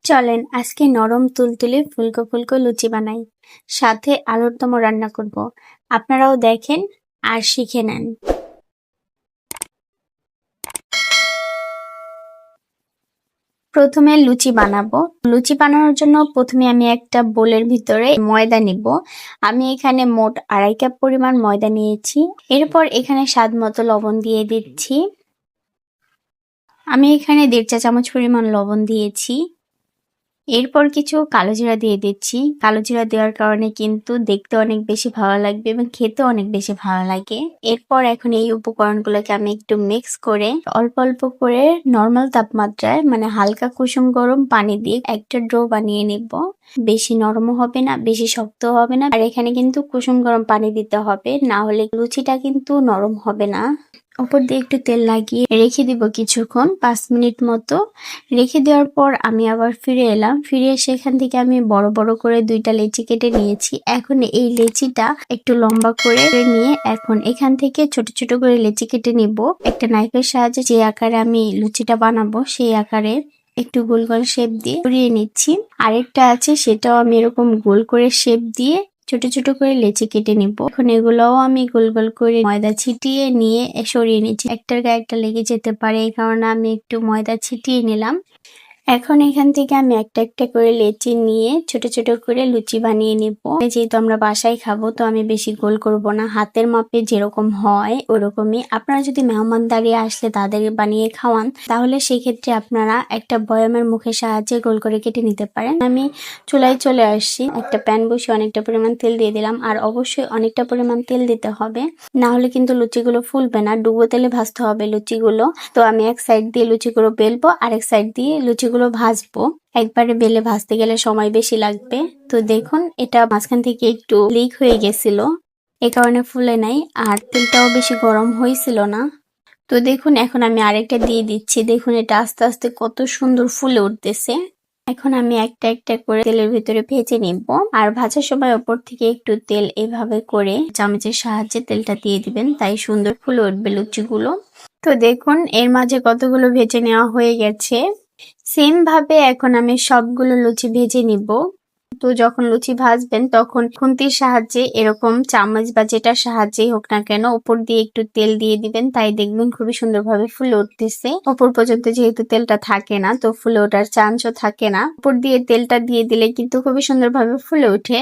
চলেন আজকে নরম তুলতুলে ফুলকো ফুলকো লুচি বানাই, সাথে আলুর দমও রান্না করব। আপনারাও দেখেন আর শিখে নেন। প্রথমে লুচি বানাবো। লুচি বানানোর জন্য প্রথমে আমি একটা বোলের ভিতরে ময়দা নিব। আমি এখানে মোট 2.5 কাপ পরিমাণ ময়দা নিয়েছি। এরপর এখানে স্বাদ মতো লবণ দিয়ে দিচ্ছি। আমি এখানে 1.5 চা চামচ পরিমাণ লবণ দিয়েছি। এরপর কিছু কালো জিরা দিয়ে দিচ্ছি। কালো জিরা দেওয়ার কারণে কিন্তু দেখতে অনেক বেশি ভালো লাগবে এবং খেতে অনেক বেশি ভালো লাগে। এরপর এখন এই উপকরণগুলোকে আমি একটু মিক্স করে অল্প অল্প করে নর্মাল তাপমাত্রায় মানে হালকা কুসুম গরম পানি দিয়ে একটা ডো বানিয়ে নিব। বেশি নরমও হবে না, বেশি শক্তও হবে না। আর এখানে কিন্তু কুসুম গরম পানি দিতে হবে, না হলে লুচিটা কিন্তু নরম হবে না। উপর দিয়ে একটু তেল লাগিয়ে রেখে দিব কিছুক্ষণ, 5 মিনিট মতো। রেখে দেওয়ার পর আমি আবার ফিরে এলাম। ফিরে এসে এখান থেকে আমি বড় বড় করে 2টা লেচি কেটে নিয়েছি। এখন এই লেচিটা একটু লম্বা করে নিয়ে এখন এখান থেকে ছোট ছোট করে লেচি কেটে নিব। একটা নাইফের সাহায্যে যে আকারে আমি লুচিটা বানাবো সেই আকারে একটু গোল গোল শেপ দিয়ে সরিয়ে নিচ্ছি। আরেকটা আছে, সেটাও আমি এরকম গোল করে শেপ দিয়ে ছোট ছোট করে লেচি কেটে নিব। এখন এগুলোও আমি গোল গোল করে ময়দা ছিটিয়ে নিয়ে সরিয়ে নিচ্ছি। একটার গায়ে একটা লেগে যেতে পারে, এই কারণে আমি একটু ময়দা ছিটিয়ে নিলাম। এখন এখান থেকে আমি একটা একটা করে লেচি নিয়ে ছোট ছোট করে লুচি বানিয়ে নিব। যেহেতু আমরা বাসায় খাবো তো আমি বেশি গোল করব না, হাতের মাপে যেরকম হয় ওরকমই। আপনারা যদি মেহমানদারি আসলে তাদের বানিয়ে খাওয়ান তাহলে সেই ক্ষেত্রে আপনারা একটা বয়ামের মুখের সাহায্যে গোল করে কেটে নিতে পারেন। আমি চুলায় চলে আসছি, একটা প্যান বসে অনেকটা পরিমাণ তেল দিয়ে দিলাম। আর অবশ্যই অনেকটা পরিমাণ তেল দিতে হবে, না হলে কিন্তু লুচিগুলো ফুলবে না। ডুবো তেলে ভাজতে হবে লুচিগুলো। তো আমি এক সাইড দিয়ে লুচিগুলো বেলবো, আরেক সাইড দিয়ে লুচিগুলো ভাজবো। একবারে বেলে ভাজতে গেলে সময় বেশি লাগবে। তো দেখুন এটা মাঝখান থেকে একটু লিক হয়ে গেছিল, এ কারণে ফুলে নাই। আর তেলটাও বেশি গরম হয়েছিল না। তো দেখুন এখন আমি আরেকটা দিয়ে দিচ্ছি। দেখুন এটা আস্তে আস্তে কত সুন্দর ফুলে উঠতেছে। এখন আমি একটা একটা করে তেলের ভিতরে ভেজে নিব। আর ভাজার সময় ওপর থেকে একটু তেল এভাবে করে চামচের সাহায্যে তেলটা দিয়ে দিবেন, তাই সুন্দর ফুলে উঠবে লুচিগুলো। তো দেখুন এর মাঝে কতগুলো ভেজে নেওয়া হয়ে গেছে। সেম ভাবে এখন আমি সবগুলো লুচি ভেজে নিব। তো যখন লুচি ভাজবেন তখন খুন্তির সাহায্যে এরকম চামচ বা যেটার সাহায্যেই হোক না কেন উপর দিয়ে একটু তেল দিয়ে দিবেন, তাই দেখবেন খুবই সুন্দরভাবে ফুলে উঠতেছে। উপর পর্যন্ত যেহেতু তেলটা থাকে না তো ফুলে ওঠার চান্সও থাকে না। উপর দিয়ে তেলটা দিয়ে দিলে কিন্তু খুবই সুন্দরভাবে ফুলে ওঠে।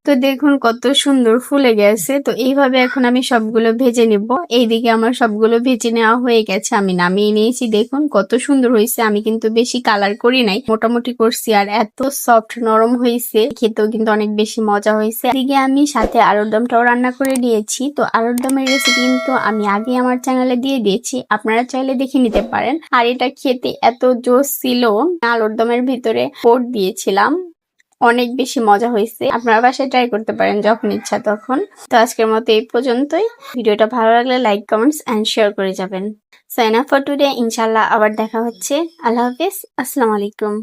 তো দেখুন কত সুন্দর ফুলে গেছে। তো এইভাবে এখন আমি সবগুলো ভেজে নিব। এইদিকে আমার সবগুলো ভেজে নেওয়া হয়ে গেছে, আমি নামিয়ে নিয়েছি। দেখুন কত সুন্দর হয়েছে। আমি কিন্তু বেশি কালার করি নাই, মোটামুটি করছি। আর এত সফট নরম হয়েছে, খেতেও কিন্তু অনেক বেশি মজা হয়েছে। এদিকে আমি সাথে আলুর দমটাও রান্না করে দিয়েছি। তো আলুর দমের রেসিপি কিন্তু আমি আগে আমার চ্যানেলে দিয়ে দিয়েছি, আপনারা চাইলে দেখে নিতে পারেন। আর এটা খেতে এত জোস ছিল, আলুর দমের ভিতরে পোড় দিয়েছিলাম, অনেক বেশি মজা হয়েছে। আপনারা বাসায় ট্রাই করতে পারেন যখন ইচ্ছা তখন। তো আজকের মতো এই পর্যন্তই। ভিডিওটা ভালো লাগলে লাইক, কমেন্টস এন্ড শেয়ার করে যাবেন। Sign up for today. ইনশাল্লাহ আবার দেখা হচ্ছে। আল্লাহ হাফিজ, আসসালামু আলাইকুম।